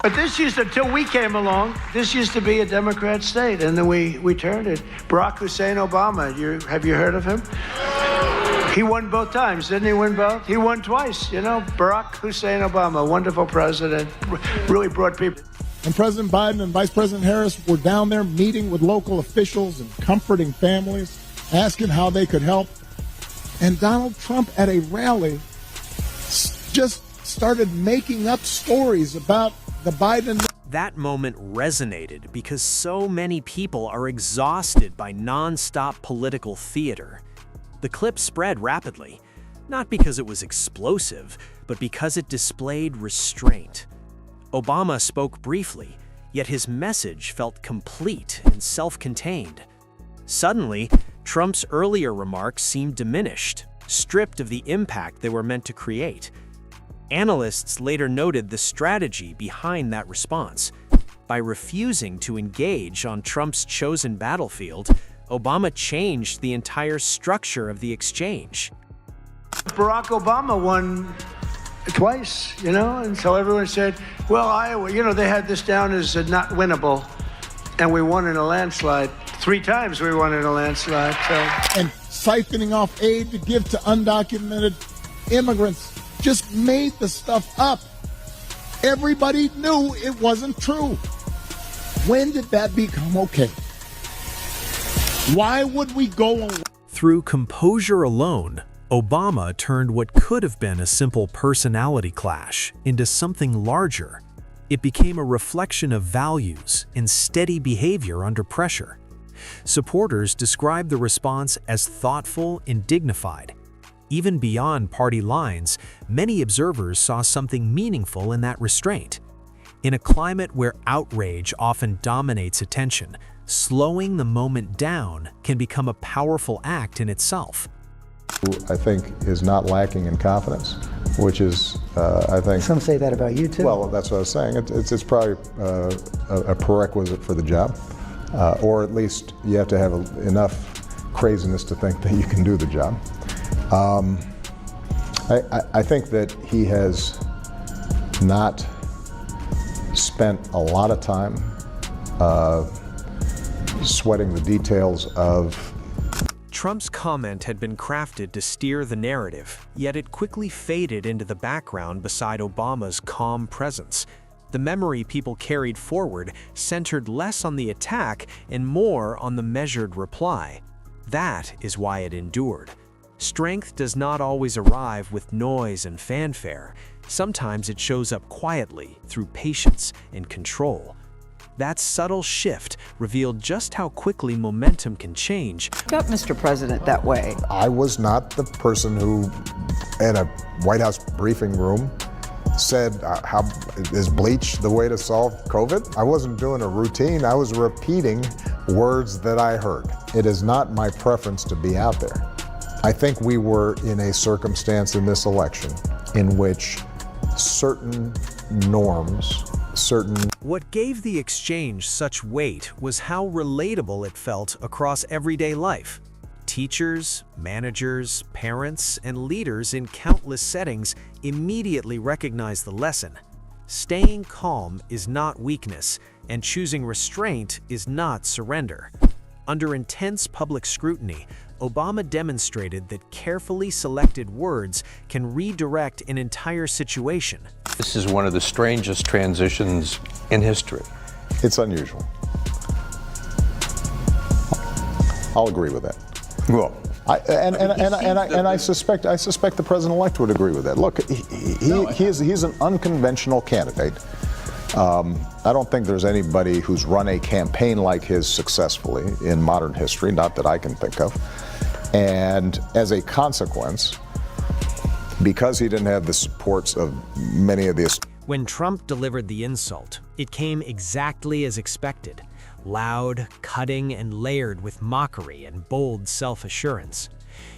But this used to, until we came along, this used to be a Democrat state, and then we turned it. Barack Hussein Obama, have you heard of him? He won both times, didn't he win both? He won twice, you know. Barack Hussein Obama, wonderful president, really brought people. And President Biden and Vice President Harris were down there meeting with local officials and comforting families, asking how they could help. And Donald Trump at a rally just started making up stories about the Biden. That moment resonated because so many people are exhausted by non-stop political theater. The clip spread rapidly, not because it was explosive, but because it displayed restraint. Obama spoke briefly, yet his message felt complete and self-contained. Suddenly, Trump's earlier remarks seemed diminished, stripped of the impact they were meant to create. Analysts later noted the strategy behind that response. By refusing to engage on Trump's chosen battlefield, Obama changed the entire structure of the exchange. Barack Obama won twice, you know, and so everyone said, well, Iowa, you know, they had this down as not winnable, and we won in a landslide. 3 times we won in a landslide. So. And siphoning off aid to give to undocumented immigrants just made the stuff up. Everybody knew it wasn't true. When did that become okay? Why would we go on? Through composure alone, Obama turned what could have been a simple personality clash into something larger. It became a reflection of values and steady behavior under pressure. Supporters described the response as thoughtful and dignified. Even beyond party lines, many observers saw something meaningful in that restraint. In a climate where outrage often dominates attention, slowing the moment down can become a powerful act in itself. I think is not lacking in confidence, which is, I think... Some say that about you, too. Well, that's what I was saying. It's probably a prerequisite for the job, or at least you have to have enough craziness to think that you can do the job. I think that he has not spent a lot of time sweating the details of... Trump's comment had been crafted to steer the narrative, yet it quickly faded into the background beside Obama's calm presence. The memory people carried forward centered less on the attack and more on the measured reply. That is why it endured. Strength does not always arrive with noise and fanfare. Sometimes it shows up quietly through patience and control. That subtle shift revealed just how quickly momentum can change. Got Mr. President that way. I was not the person who, in a White House briefing room, said, how is bleach the way to solve COVID? I wasn't doing a routine. I was repeating words that I heard. It is not my preference to be out there. I think we were in a circumstance in this election in which certain norms, What gave the exchange such weight was how relatable it felt across everyday life. Teachers, managers, parents, and leaders in countless settings immediately recognized the lesson. Staying calm is not weakness, and choosing restraint is not surrender. Under intense public scrutiny, Obama demonstrated that carefully selected words can redirect an entire situation. This is one of the strangest transitions in history. It's unusual. I'll agree with that. Well, I suspect the president-elect would agree with that. Look, he's an unconventional candidate. I don't think there's anybody who's run a campaign like his successfully in modern history, not that I can think of. And as a consequence, because he didn't have the supports of many of the... When Trump delivered the insult, it came exactly as expected. Loud, cutting, and layered with mockery and bold self-assurance.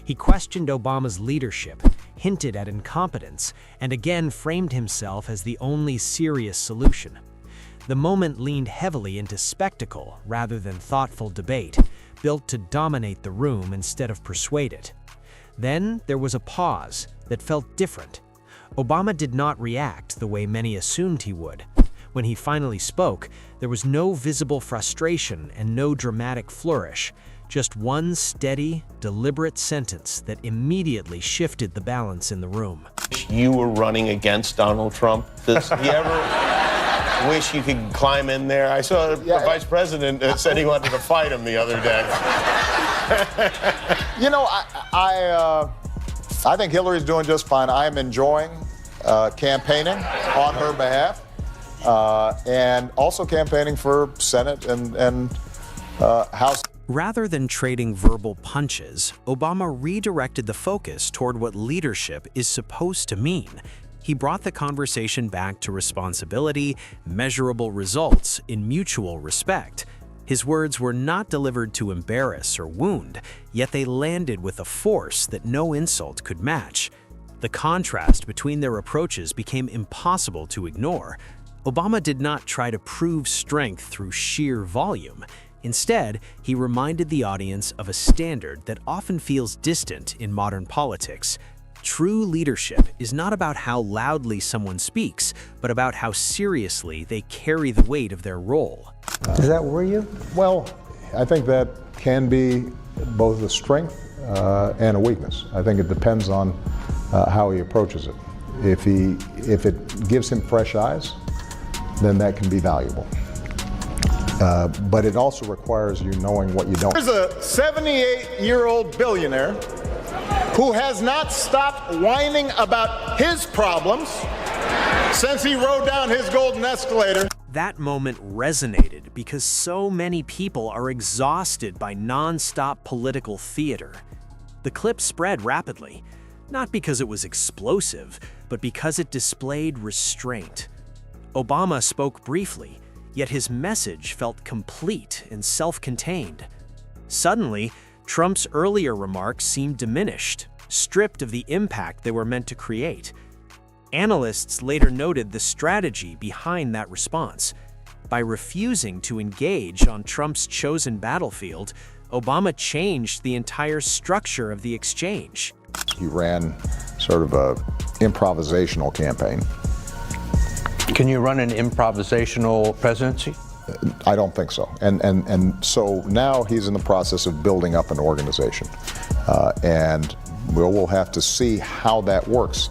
He questioned Obama's leadership, hinted at incompetence, and again framed himself as the only serious solution. The moment leaned heavily into spectacle rather than thoughtful debate, built to dominate the room instead of persuade it. Then there was a pause that felt different. Obama did not react the way many assumed he would. When he finally spoke, there was no visible frustration and no dramatic flourish, just one steady, deliberate sentence that immediately shifted the balance in the room. You were running against Donald Trump. Does he ever wish you could climb in there? I saw the vice president said he wanted to fight him the other day. You know, I think Hillary's doing just fine. I am enjoying campaigning on her behalf and also campaigning for Senate and House. Rather than trading verbal punches, Obama redirected the focus toward what leadership is supposed to mean. He brought the conversation back to responsibility, measurable results, in mutual respect. His words were not delivered to embarrass or wound, yet they landed with a force that no insult could match. The contrast between their approaches became impossible to ignore. Obama did not try to prove strength through sheer volume. Instead, he reminded the audience of a standard that often feels distant in modern politics. True leadership is not about how loudly someone speaks, but about how seriously they carry the weight of their role. Does that worry you? Well, I think that can be both a strength and a weakness. I think it depends on how he approaches it. If it gives him fresh eyes, then that can be valuable. But it also requires you knowing what you don't. There's a 78-year-old billionaire who has not stopped whining about his problems since he rode down his golden escalator. That moment resonated because so many people are exhausted by non-stop political theater. The clip spread rapidly, not because it was explosive, but because it displayed restraint. Obama spoke briefly, yet his message felt complete and self-contained. Suddenly, Trump's earlier remarks seemed diminished, stripped of the impact they were meant to create. Analysts later noted the strategy behind that response. By refusing to engage on Trump's chosen battlefield, Obama changed the entire structure of the exchange. He ran sort of a improvisational campaign. Can you run an improvisational presidency? I don't think so. And so now he's in the process of building up an organization. And we'll have to see how that works.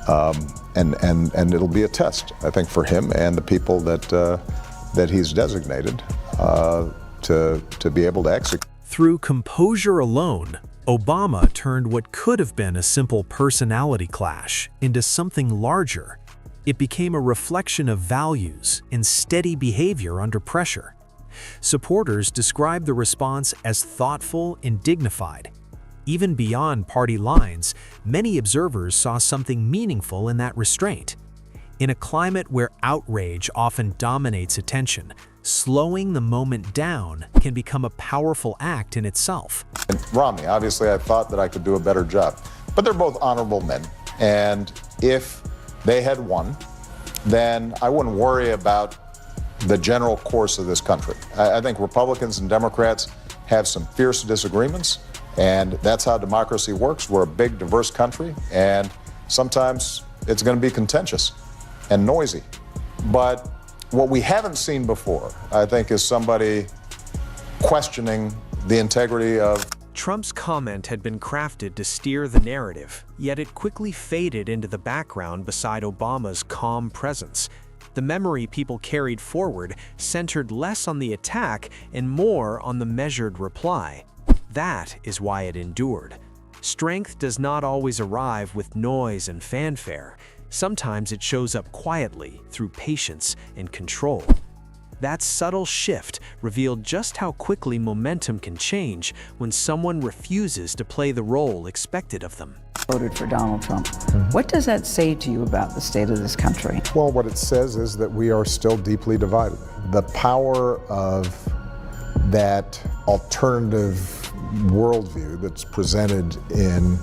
And it'll be a test, I think, for him and the people that he's designated to be able to execute. Through composure alone, Obama turned what could have been a simple personality clash into something larger. It became a reflection of values and steady behavior under pressure. Supporters described the response as thoughtful and dignified. Even beyond party lines, many observers saw something meaningful in that restraint. In a climate where outrage often dominates attention, slowing the moment down can become a powerful act in itself. And Romney, obviously I thought that I could do a better job, but they're both honorable men. And if they had won, then I wouldn't worry about the general course of this country. I think Republicans and Democrats have some fierce disagreements, and that's how democracy works. We're a big, diverse country, and sometimes it's going to be contentious and noisy. But what we haven't seen before, I think, is somebody questioning the integrity of. Trump's comment had been crafted to steer the narrative, yet it quickly faded into the background beside Obama's calm presence. The memory people carried forward centered less on the attack and more on the measured reply. That is why it endured. Strength does not always arrive with noise and fanfare. Sometimes it shows up quietly through patience and control. That subtle shift revealed just how quickly momentum can change when someone refuses to play the role expected of them. Voted for Donald Trump. What does that say to you about the state of this country? Well, what it says is that we are still deeply divided. The power of that alternative worldview that's presented in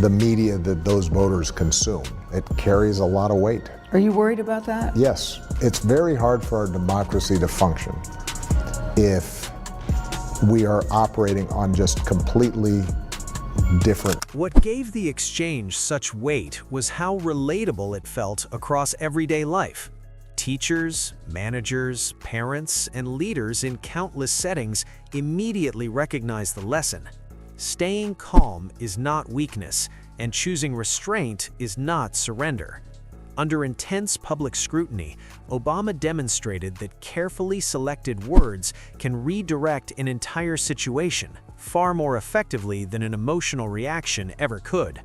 the media that those voters consume, it carries a lot of weight. Are you worried about that? Yes. It's very hard for our democracy to function if we are operating on just completely different. What gave the exchange such weight was how relatable it felt across everyday life. Teachers, managers, parents, and leaders in countless settings immediately recognize the lesson. Staying calm is not weakness, and choosing restraint is not surrender. Under intense public scrutiny, Obama demonstrated that carefully selected words can redirect an entire situation far more effectively than an emotional reaction ever could.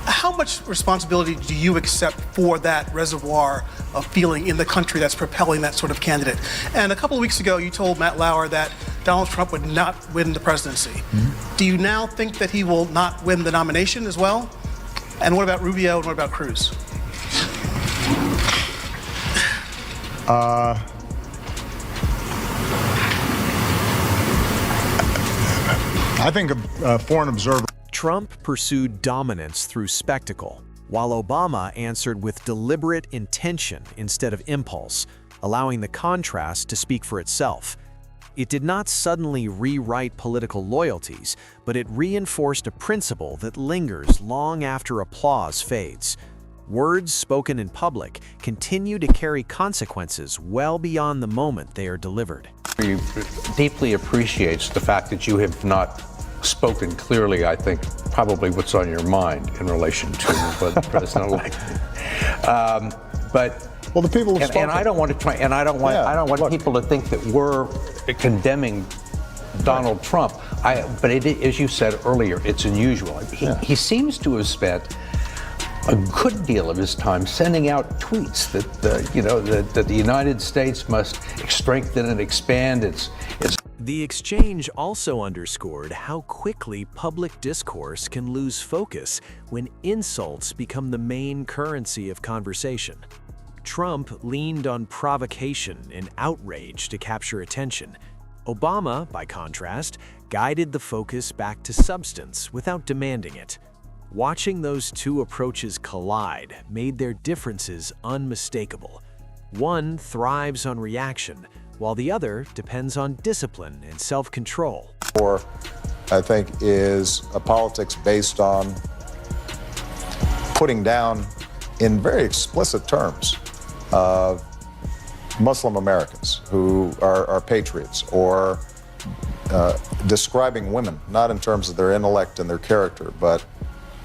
How much responsibility do you accept for that reservoir of feeling in the country that's propelling that sort of candidate? And a couple of weeks ago, you told Matt Lauer that Donald Trump would not win the presidency. Mm-hmm. Do you now think that he will not win the nomination as well? And what about Rubio and what about Cruz? I think a foreign observer. Trump pursued dominance through spectacle, while Obama answered with deliberate intention instead of impulse, allowing the contrast to speak for itself. It did not suddenly rewrite political loyalties, but it reinforced a principle that lingers long after applause fades. Words spoken in public continue to carry consequences well beyond the moment they are delivered. He deeply appreciates the fact that you have not spoken clearly, I think, probably what's on your mind in relation to the president-elect. Well, the people have spoken. And I don't want to try. And I don't want people to think that we're condemning Donald Trump. But as you said earlier, it's unusual. He seems to have spent a good deal of his time sending out tweets that the United States must strengthen and expand its. The exchange also underscored how quickly public discourse can lose focus when insults become the main currency of conversation. Trump leaned on provocation and outrage to capture attention. Obama, by contrast, guided the focus back to substance without demanding it. Watching those two approaches collide made their differences unmistakable. One thrives on reaction, while the other depends on discipline and self-control. Or, I think, is a politics based on putting down, in very explicit terms, Muslim Americans who are patriots, or describing women, not in terms of their intellect and their character, but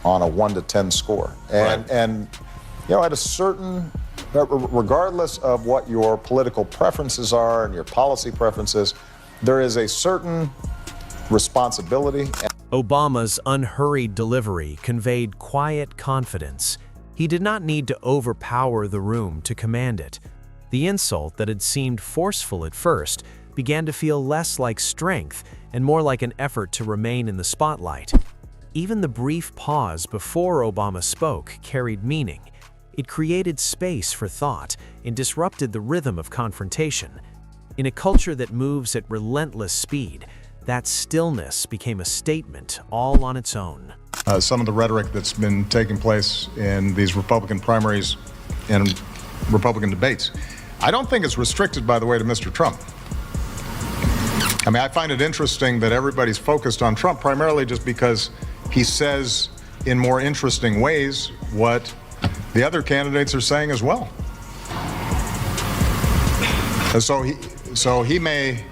on a 1 to 10 score. And at a certain, regardless of what your political preferences are and your policy preferences, there is a certain responsibility. Obama's unhurried delivery conveyed quiet confidence. He did not need to overpower the room to command it. The insult that had seemed forceful at first began to feel less like strength and more like an effort to remain in the spotlight. Even the brief pause before Obama spoke carried meaning. It created space for thought and disrupted the rhythm of confrontation. In a culture that moves at relentless speed, that stillness became a statement all on its own. Some of the rhetoric that's been taking place in these Republican primaries and Republican debates, I don't think it's restricted, by the way, to Mr. Trump. I mean, I find it interesting that everybody's focused on Trump primarily just because he says in more interesting ways what the other candidates are saying as well. And so he may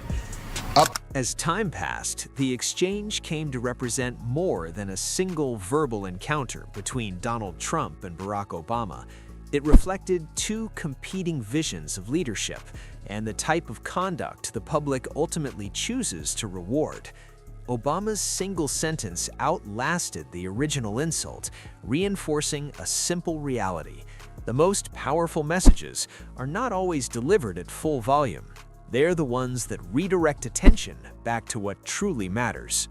up. As time passed, the exchange came to represent more than a single verbal encounter between Donald Trump and Barack Obama. It reflected two competing visions of leadership and the type of conduct the public ultimately chooses to reward. Obama's single sentence outlasted the original insult, reinforcing a simple reality. The most powerful messages are not always delivered at full volume. They're the ones that redirect attention back to what truly matters.